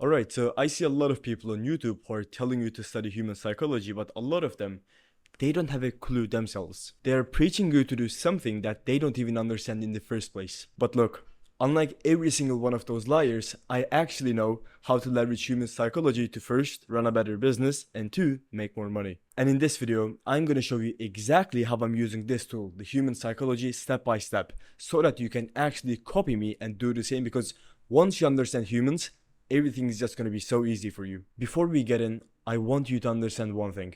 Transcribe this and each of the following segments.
Alright, so I see a lot of people on YouTube who are telling you to study human psychology, but a lot of them, they don't have a clue themselves. They are preaching you to do something that they don't even understand in the first place. But look, unlike every single one of those liars, I actually know how to leverage human psychology to first, run a better business, and two, make more money. And in this video, I'm gonna show you exactly how I'm using this tool, the human psychology, step by step, so that you can actually copy me and do the same, because once you understand humans, everything is just gonna be so easy for you. Before we get in, I want you to understand one thing.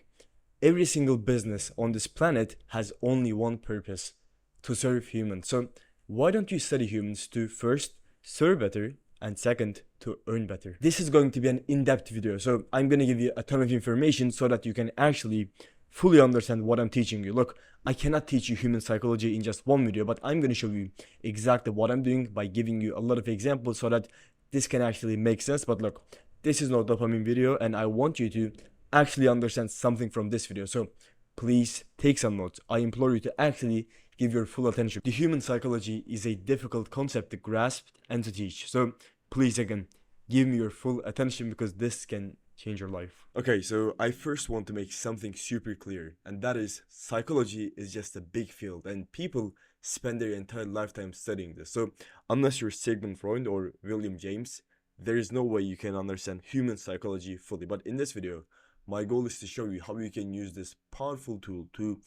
Every single business on this planet has only one purpose: to serve humans. So why don't you study humans to first serve better and second to earn better? This is going to be an in-depth video, so I'm going to give you a ton of information so that you can actually fully understand what I'm teaching you. Look, I cannot teach you human psychology in just one video, but I'm going to show you exactly what I'm doing by giving you a lot of examples so that this can actually make sense. But look, this is no dopamine video, and I want you to actually understand something from this video. So please take some notes. I implore you to actually give your full attention. The human psychology is a difficult concept to grasp and to teach. So please, again, give me your full attention, because this can change your life. Okay, so I first want to make something super clear, and that is psychology is just a big field and people spend their entire lifetime studying this. So unless you're Sigmund Freud or William James, there is no way you can understand human psychology fully. But in this video, my goal is to show you how you can use this powerful tool to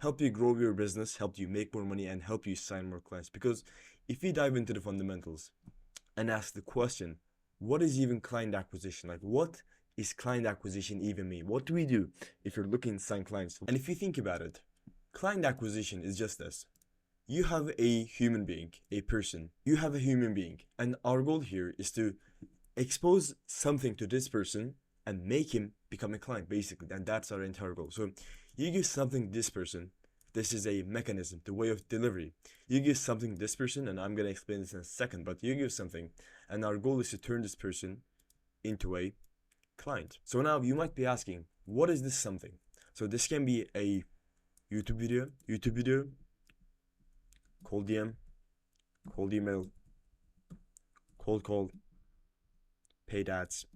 help you grow your business, help you make more money, and help you sign more clients. Because if we dive into the fundamentals and ask the question, what is even client acquisition? Like, what is client acquisition even mean? What do we do if you're looking to sign clients? And if you think about it, client acquisition is just this. You have a human being, a person. You have a human being. And our goal here is to expose something to this person and make him become a client, basically. And that's our entire goal. So you give something to this person. This is a mechanism, the way of delivery. You give something to this person, and I'm going to explain this in a second, but you give something, and our goal is to turn this person into a client. So now you might be asking, what is this something? So this can be a YouTube video, cold DM, cold email, cold call, paid ads.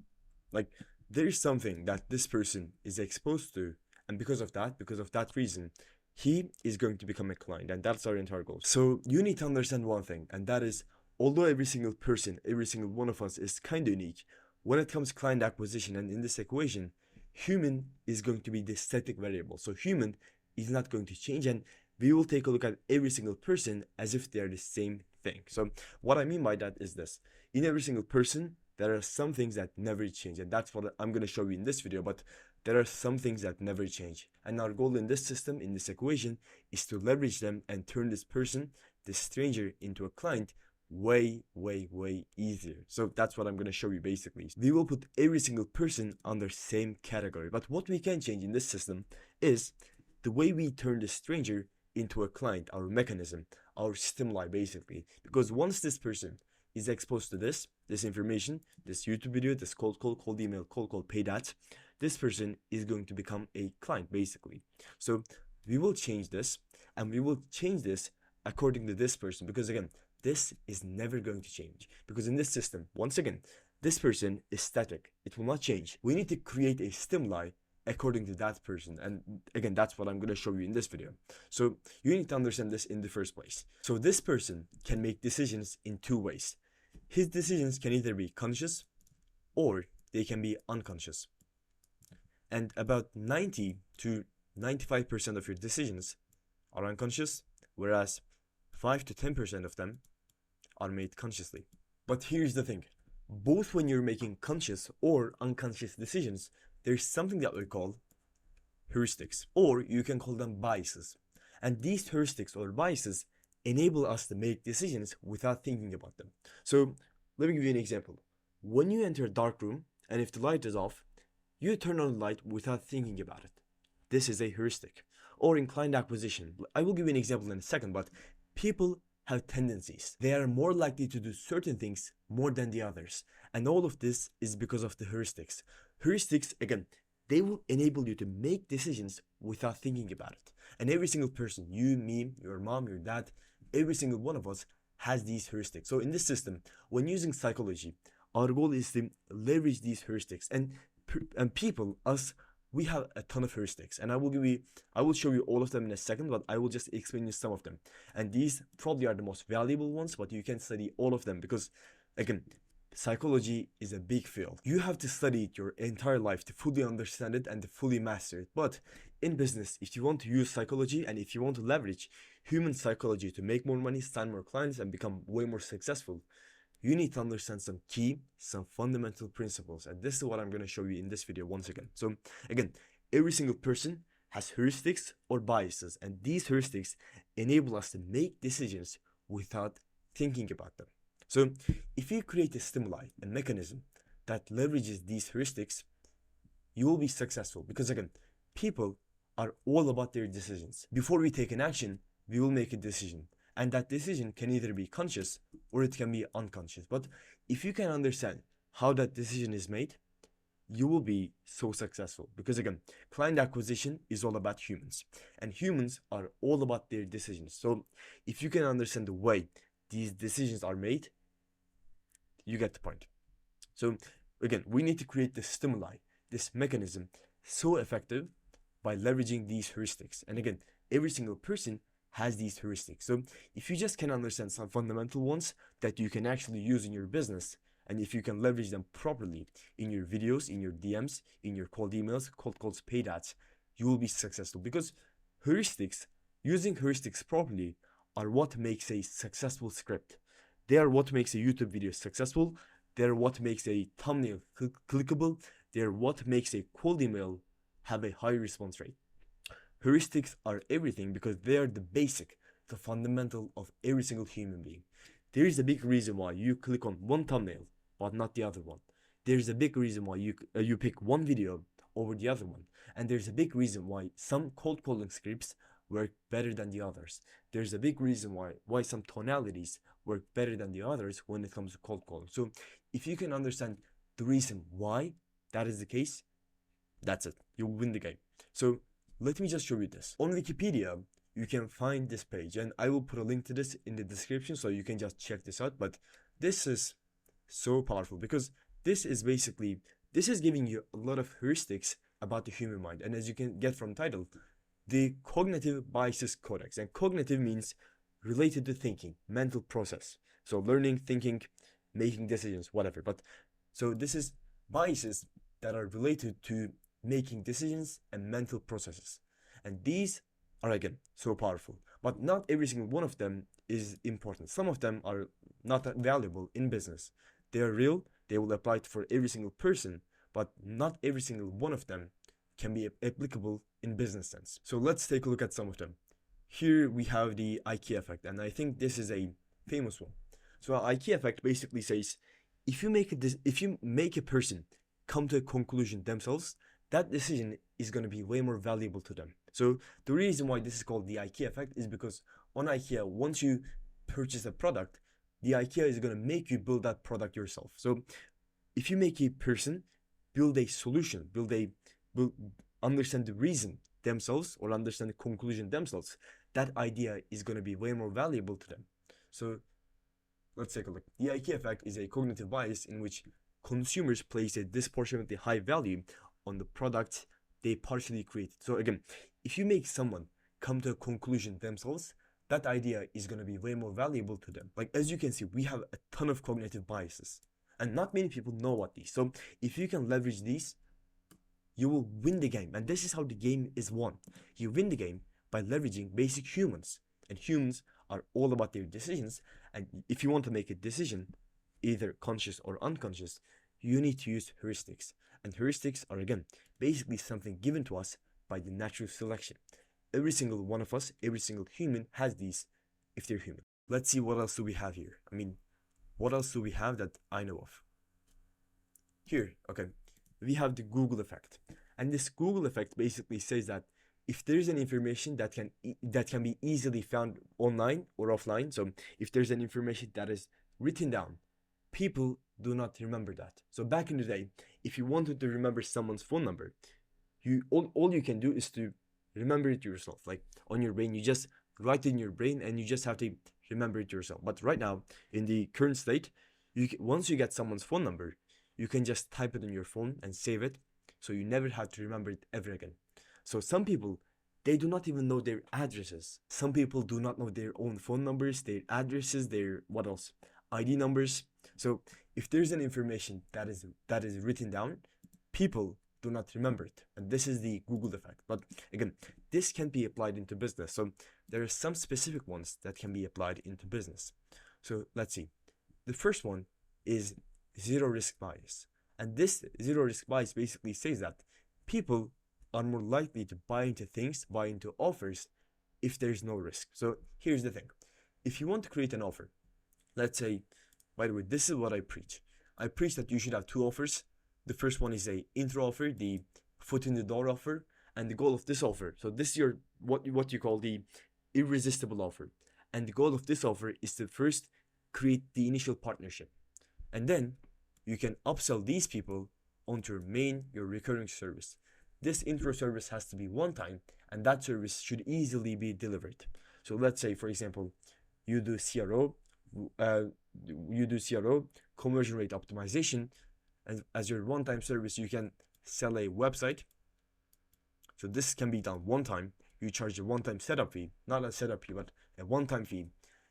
Like, there is something that this person is exposed to, and because of that reason, he is going to become a client, and that's our entire goal. So you need to understand one thing, and that is, although every single person, every single one of us is kind of unique, when it comes to client acquisition and in this equation, human is going to be the static variable. So human is not going to change, and we will take a look at every single person as if they are the same thing. So what I mean by that is this: in every single person, there are some things that never change, and that's what I'm going to show you in this video. But there are some things that never change, and our goal in this system, in this equation, is to leverage them and turn this person, this stranger, into a client way easier. So that's what I'm going to show you. Basically, we will put every single person under same category, but what we can change in this system is the way we turn the stranger into a client, our mechanism, our stimuli, basically. Because once this person is exposed to this information, this YouTube video, this cold call, cold email, cold call, paid ads, this person is going to become a client, basically. So we will change this, and we will change this according to this person, because again, this is never going to change, because in this system, once again, this person is static. It will not change. We need to create a stimuli according to that person, and again, that's what I'm going to show you in this video. So you need to understand this in the first place. So this person can make decisions in two ways. His decisions can either be conscious or they can be unconscious. And about 90 to 95% of your decisions are unconscious, whereas 5 to 10% of them are made consciously. But here's the thing: both when you're making conscious or unconscious decisions, there's something that we call heuristics, or you can call them biases. And these heuristics or biases enable us to make decisions without thinking about them. So let me give you an example. When you enter a dark room, and if the light is off, you turn on the light without thinking about it. This is a heuristic. Or in client acquisition, I will give you an example in a second, but people have tendencies. They are more likely to do certain things more than the others. And all of this is because of the heuristics. Heuristics, again, they will enable you to make decisions without thinking about it. And every single person, you, me, your mom, your dad, every single one of us has these heuristics. So in this system, when using psychology, Our goal is to leverage these heuristics, and people, us, we have a ton of heuristics, and I will show you all of them in a second, but I will just explain you some of them. And these probably are the most valuable ones, but you can study all of them because, again, psychology is a big field. You have to study it your entire life to fully understand it and to fully master it. But in business, if you want to use psychology and if you want to leverage human psychology to make more money, sign more clients, and become way more successful, you need to understand some fundamental principles. And this is what I'm going to show you in this video once again. So again, every single person has heuristics or biases, and these heuristics enable us to make decisions without thinking about them. So if you create a stimuli, a mechanism that leverages these heuristics, you will be successful because, again, people are all about their decisions. Before we take an action, we will make a decision. And that decision can either be conscious or it can be unconscious. But if you can understand how that decision is made, you will be so successful. Because, again, client acquisition is all about humans. And humans are all about their decisions. So if you can understand the way these decisions are made, you get the point. So again, we need to create this stimuli, this mechanism, so effective by leveraging these heuristics. And again, every single person has these heuristics. So if you just can understand some fundamental ones that you can actually use in your business, and if you can leverage them properly in your videos, in your DMs, in your cold emails, cold calls, paid ads, you will be successful. Because heuristics, using heuristics properly, are what makes a successful script. They are what makes a YouTube video successful. They're what makes a thumbnail clickable. They're what makes a cold email have a high response rate. Heuristics are everything because they are the basic, the fundamental of every single human being. There is a big reason why you click on one thumbnail but not the other one. There's a big reason why you pick one video over the other one. And there's a big reason why some cold calling scripts work better than the others. There's a big reason why some tonalities work better than the others when it comes to cold calling. So if you can understand the reason why that is the case, that's it. You win the game. So let me just show you this. On Wikipedia, you can find this page, and I will put a link to this in the description so you can just check this out. But this is so powerful because this is giving you a lot of heuristics about the human mind. And as you can get from title, the Cognitive Biases Codex. And cognitive means related to thinking, mental process. So learning, thinking, making decisions, whatever. But so this is biases that are related to making decisions and mental processes. And these are, again, so powerful. But not every single one of them is important. Some of them are not that valuable in business. They are real, they will apply for every single person, but not every single one of them can be applicable in business sense. So let's take a look at some of them. Here we have the IKEA effect, and I think this is a famous one. So IKEA effect basically says, if you make a person come to a conclusion themselves, that decision is going to be way more valuable to them. So the reason why this is called the IKEA effect is because on IKEA, once you purchase a product, the IKEA is going to make you build that product yourself. So if you make a person build a solution, understand the reason themselves or understand the conclusion themselves, that idea is going to be way more valuable to them. So let's take a look. The IKEA effect is a cognitive bias in which consumers place a disproportionately high value on the products they partially created. So again, if you make someone come to a conclusion themselves, that idea is going to be way more valuable to them. Like, as you can see, we have a ton of cognitive biases, and not many people know about these. So if you can leverage these, you will win the game. And this is how the game is won. You win the game by leveraging basic humans. And humans are all about their decisions. And if you want to make a decision, either conscious or unconscious, you need to use heuristics. And heuristics are, again, basically something given to us by the natural selection. Every single one of us, every single human has these if they're human. Let's see what else do we have here. What else do we have that I know of? Here, okay, we have the Google effect. And this Google effect basically says that if there is an information that can be easily found online or offline, so if there's an information that is written down, people do not remember that. So back in the day, if you wanted to remember someone's phone number, all you can do is to remember it yourself. Like on your brain, you just write it in your brain and you just have to remember it yourself. But right now, in the current state, Once you get someone's phone number, you can just type it on your phone and save it, so you never have to remember it ever again. So some people, they do not even know their addresses. Some people do not know their own phone numbers, their addresses, their what else? ID numbers. So if there's an information that is written down, people do not remember it. And this is the Google effect. But again, this can be applied into business. So there are some specific ones that can be applied into business. So let's see. The first one is zero risk bias. And this zero risk bias basically says that people are more likely to buy into things, buy into offers, if there's no risk. So here's the thing. If you want to create an offer, let's say, by the way, this is what I preach. I preach that you should have two offers. The first one is a intro offer, the foot in the door offer, and the goal of this offer. So this is your what you call the irresistible offer. And the goal of this offer is to first create the initial partnership. And then you can upsell these people onto your recurring service. This intro service has to be one time, and that service should easily be delivered. So let's say, for example, you do CRO, conversion rate optimization, and as your one-time service, you can sell a website. So this can be done one time. You charge a one-time setup fee, not a setup fee, but a one-time fee.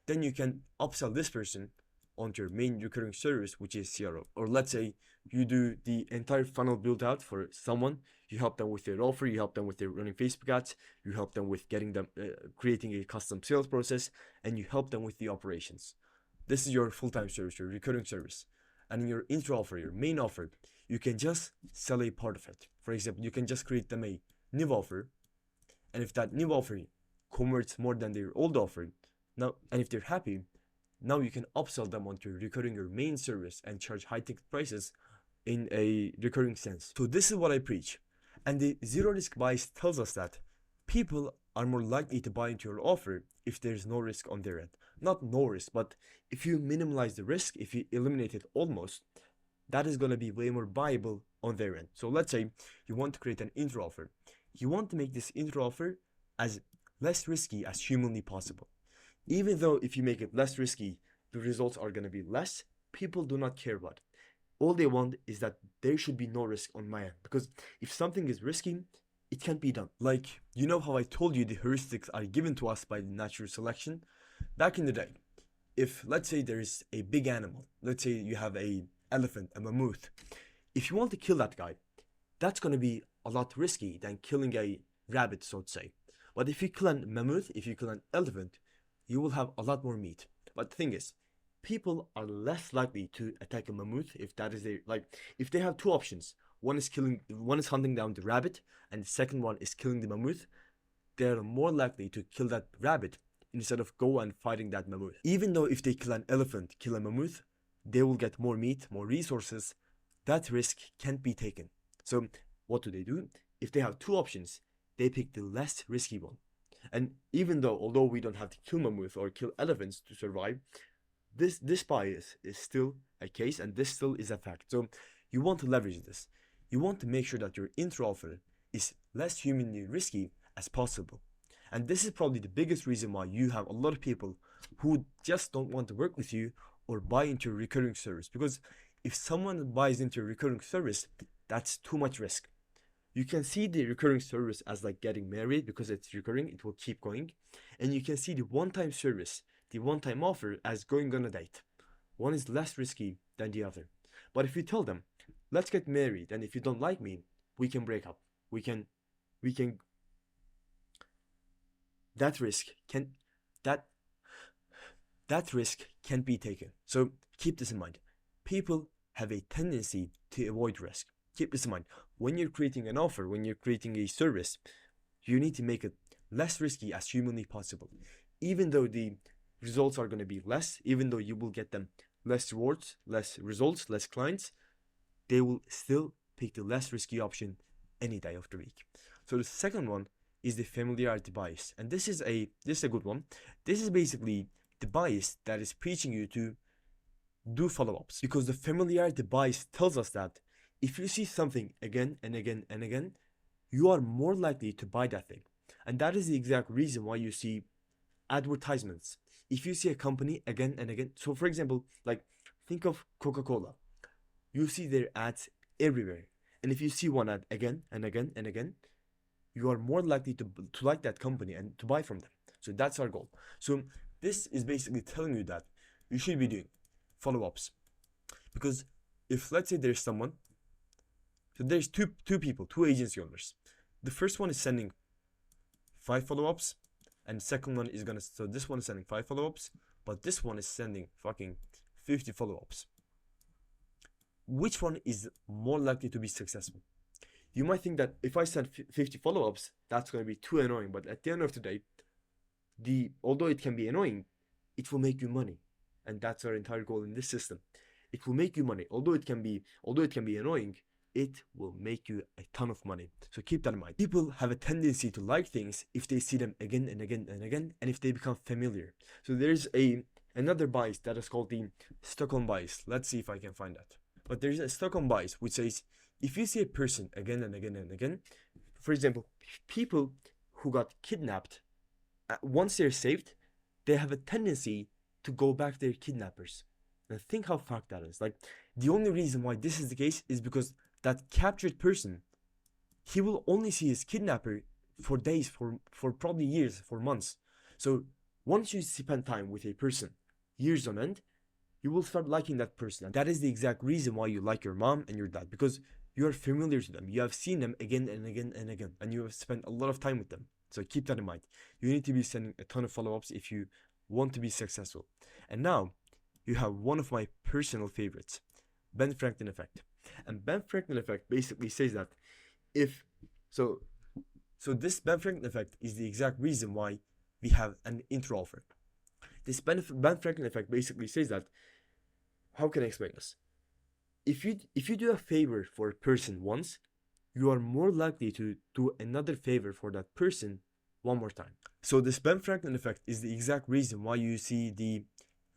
Then you can upsell this person onto your main recurring service, which is CRO. Or let's say you do the entire funnel build out for someone. You help them with their offer, you help them with their running Facebook ads, you help them with getting them creating a custom sales process, and you help them with the operations. This is your full-time service, your recurring service. And in your intro offer, your main offer, you can just sell a part of it. For example, you can just create them a new offer, and if that new offer converts more than their old offer, now, and if they're happy, now you can upsell them onto your main service and charge high ticket prices in a recurring sense. So this is what I preach. And the zero risk bias tells us that people are more likely to buy into your offer if there's no risk on their end. Not no risk, but if you minimize the risk, if you eliminate it almost, that is going to be way more viable on their end. So let's say you want to create an intro offer. You want to make this intro offer as less risky as humanly possible. Even though if you make it less risky, the results are going to be less, people do not care about it. All they want is that there should be no risk on my end. Because if something is risky, it can't be done. Like, you know how I told you the heuristics are given to us by the natural selection? Back in the day, if let's say there is a big animal, let's say you have a elephant, a mammoth. If you want to kill that guy, that's going to be a lot risky than killing a rabbit, so to say. But if you kill a mammoth, if you kill an elephant, you will have a lot more meat. But the thing is, people are less likely to attack a mammoth if that is their, like, if they have two options. One is hunting down the rabbit, and the second one is killing the mammoth. They're more likely to kill that rabbit instead of go and fighting that mammoth. Even though if they kill an elephant, kill a mammoth, they will get more meat, more resources. That risk can't be taken. So what do? If they have two options, they pick the less risky one. And even though, although we don't have to kill mammoth or kill elephants to survive, this bias is still a case, and this still is a fact. So you want to leverage this. You want to make sure that your intro offer is less humanly risky as possible. And this is probably the biggest reason why you have a lot of people who just don't want to work with you or buy into your recurring service. Because if someone buys into your recurring service, that's too much risk. You can see the recurring service as like getting married because it's recurring, it will keep going. And you can see the one-time service, the one-time offer as going on a date. One is less risky than the other. But if you tell them, let's get married, and if you don't like me, we can break up. That risk can be taken. So keep this in mind. People have a tendency to avoid risk. Keep this in mind. When you're creating an offer, when you're creating a service, you need to make it less risky as humanly possible. Even though the results are going to be less, even though you will get them less rewards, less results, less clients, they will still pick the less risky option any day of the week. So the second one is the familiarity bias. And this is a good one. This is basically the bias that is preaching you to do follow-ups. Because the familiarity bias tells us that if you see something again and again and again, you are more likely to buy that thing. And that is the exact reason why you see advertisements. If you see a company again and again, so for example, like think of Coca-Cola. You see their ads everywhere. And if you see one ad again and again and again, you are more likely to like that company and to buy from them. So that's our goal. So this is basically telling you that you should be doing follow-ups. Because if let's say there's someone, so there's two people, two agency owners. The first one is sending 5 follow-ups, and the second one is gonna, so this one is sending 5 follow-ups, but this one is sending fucking 50 follow-ups. Which one is more likely to be successful? You might think that if I send 50 follow-ups, that's going to be too annoying. But at the end of the day, although it can be annoying, it will make you money. And that's our entire goal in this system. It will make you money. Although it can be annoying, it will make you a ton of money. So keep that in mind. People have a tendency to like things if they see them again and again and again, and if they become familiar. So there's another bias that is called the Stockholm bias. Let's see if I can find that. But there's a Stockholm bias which says, if you see a person again and again and again, for example, people who got kidnapped, once they're saved, they have a tendency to go back to their kidnappers. And think how fucked that is. Like, the only reason why this is the case is because that captured person, he will only see his kidnapper for days, for probably years, for months. So once you spend time with a person, years on end, you will start liking that person. And that is the exact reason why you like your mom and your dad, because you are familiar to them. You have seen them again and again and again, and you have spent a lot of time with them. So keep that in mind. You need to be sending a ton of follow-ups if you want to be successful. And now you have one of my personal favorites, Ben Franklin effect. And Ben Franklin effect basically says that if so this Ben Franklin effect is the exact reason why we have an intro offer. This Ben Franklin effect basically says that, how can I explain this? If you do a favor for a person once, you are more likely to do another favor for that person one more time. So this Ben Franklin effect is the exact reason why you see the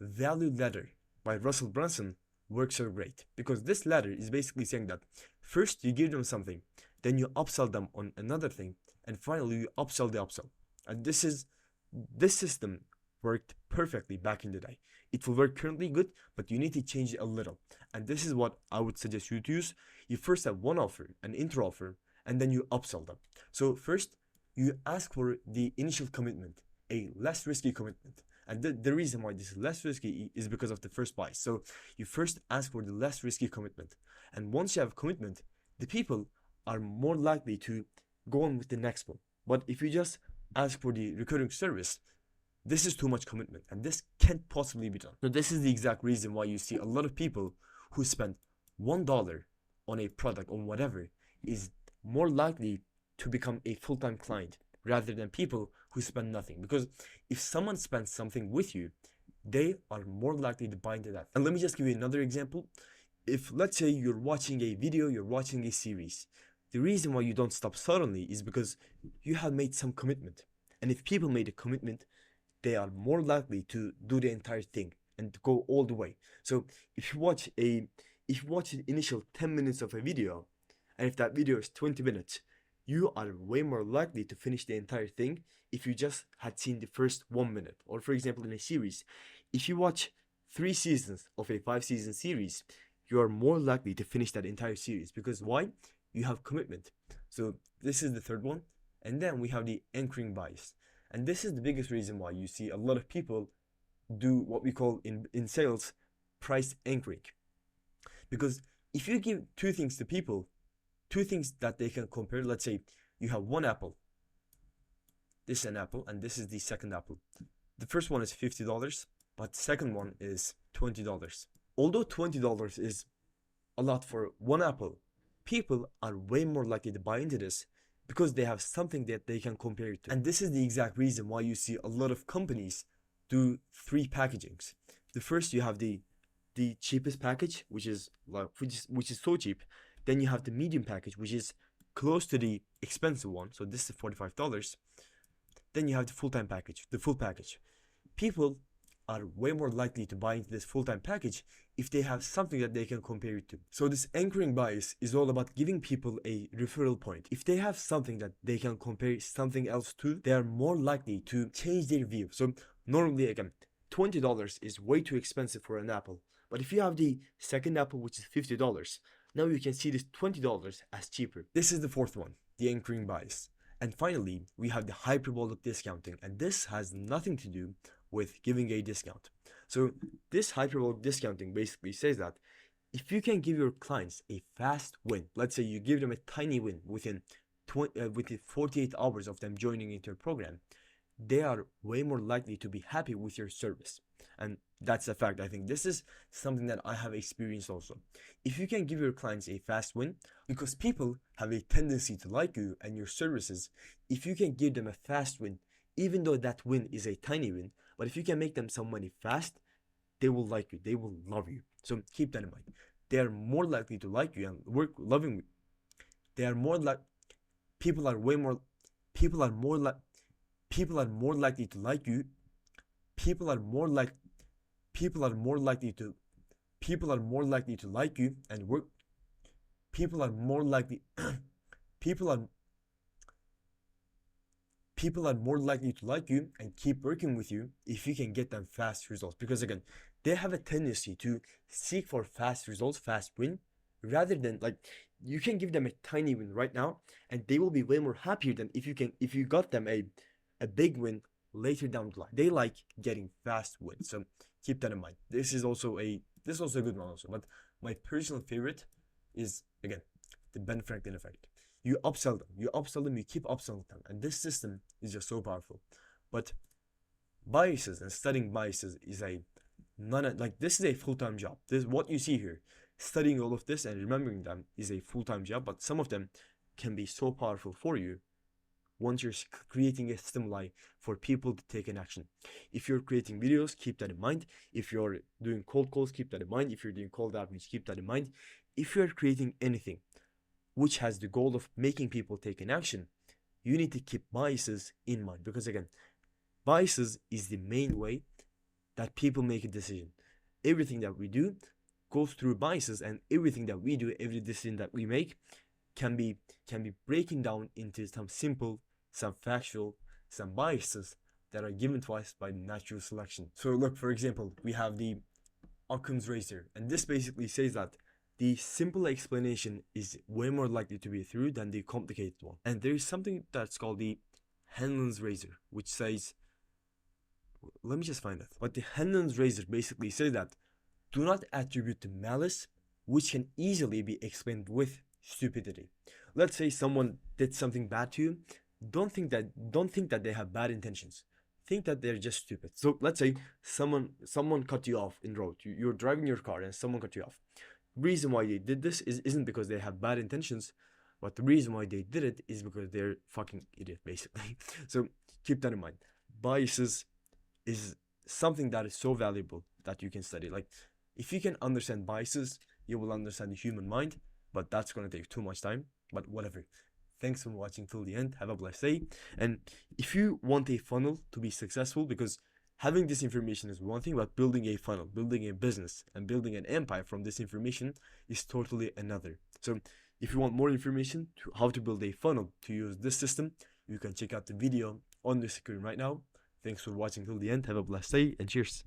value ladder by Russell Brunson works so great. Because this ladder is basically saying that first you give them something, then you upsell them on another thing, and finally you upsell the upsell. And this system worked perfectly back in the day. It will work currently good, but you need to change it a little. And this is what I would suggest you to use. You first have one offer, an intro offer, and then you upsell them. So first, you ask for the initial commitment, a less risky commitment. And the reason why this is less risky is because of the first bias. So you first ask for the less risky commitment. And once you have commitment, the people are more likely to go on with the next one. But if you just ask for the recurring service, this is too much commitment, and this can't possibly be done. So this is the exact reason why you see a lot of people who spend $1 on a product, on whatever, is more likely to become a full-time client rather than people who spend nothing. Because if someone spends something with you, they are more likely to buy into that. And let me just give you another example. If let's say you're watching a video, you're watching a series, the reason why you don't stop suddenly is because you have made some commitment. And if people made a commitment, they are more likely to do the entire thing and to go all the way. So if you watch the initial 10 minutes of a video, and if that video is 20 minutes, you are way more likely to finish the entire thing if you just had seen the first 1 minute. Or for example, in a series, if you watch 3 seasons of a 5-season series, you are more likely to finish that entire series. Because why? You have commitment. So this is the third one. And then we have the anchoring bias. And this is the biggest reason why you see a lot of people do what we call in sales price anchoring. Because if you give 2 things to people, 2 things that they can compare, let's say you have one apple, this is an apple, and this is the second apple. The first one is $50, but the second one is $20. Although $20 is a lot for one apple, people are way more likely to buy into this because they have something that they can compare it to. And this is the exact reason why you see a lot of companies do 3 packagings. The first, you have the cheapest package, which is so cheap. Then you have the medium package, which is close to the expensive one. So this is $45. Then you have the full-time package, the full package. People are way more likely to buy into this full-time package if they have something that they can compare it to. So this anchoring bias is all about giving people a referral point. If they have something that they can compare something else to, they are more likely to change their view. So normally, again, $20 is way too expensive for an apple. But if you have the second apple, which is $50, now you can see this $20 as cheaper. This is the fourth one, the anchoring bias. And finally, we have the hyperbolic discounting, and this has nothing to do with giving a discount. So this hyperbolic discounting basically says that if you can give your clients a fast win, let's say you give them a tiny win within 48 hours of them joining into your program, they are way more likely to be happy with your service. And that's a fact. I think this is something that I have experienced also. If you can give your clients a fast win, because people have a tendency to like you and your services, if you can give them a fast win, even though that win is a tiny win, but if you can make them some money fast, they will like you, they will love you. So keep that in mind. They are more likely to like you and work loving you. They are more like people are way more people are more like people are more likely to like you. People are more like people are more likely to people are more likely to like you and work people are more likely people are people are more likely to like you and keep working with you if you can get them fast results, because again, they have a tendency to seek for fast results, fast win, rather than like you can give them a tiny win right now and they will be way more happier than if you got them a big win later down the line. They like getting fast wins, so keep that in mind. This is also a good one also, but my personal favorite is again the Ben Franklin effect. You upsell them, you keep upselling them, and this system is just so powerful. But biases and studying biases is this is a full-time job. This what you see here. Studying all of this and remembering them is a full-time job, but some of them can be so powerful for you once you're creating a stimuli for people to take an action. If you're creating videos, keep that in mind. If you're doing cold calls, keep that in mind. If you're doing cold outreach, keep that in mind. If you're creating anything which has the goal of making people take an action, you need to keep biases in mind, because again, biases is the main way that people make a decision. Everything that we do goes through biases, and everything that we do, every decision that we make can be breaking down into some simple, some factual, some biases that are given to us by natural selection. So look, for example, we have the Occam's razor, and this basically says that the simple explanation is way more likely to be true than the complicated one. And there is something that's called the Hanlon's razor, which says, let me just find it. But the Hanlon's razor basically says that do not attribute to malice, which can easily be explained with stupidity. Let's say someone did something bad to you. Don't think that they have bad intentions. Think that they're just stupid. So let's say someone cut you off in road. You're driving your car and someone cut you off. Reason why they did this isn't because they have bad intentions, but the reason why they did it is because they're fucking idiot, basically. So keep that in mind. Biases is something that is so valuable that you can study. Like if you can understand biases, you will understand the human mind, but that's gonna take too much time. But whatever. Thanks for watching till the end. Have a blessed day. And if you want a funnel to be successful, because having this information is one thing, but building a funnel, building a business, and building an empire from this information is totally another. So if you want more information to how to build a funnel to use this system, you can check out the video on the screen right now. Thanks for watching till the end. Have a blessed day and cheers.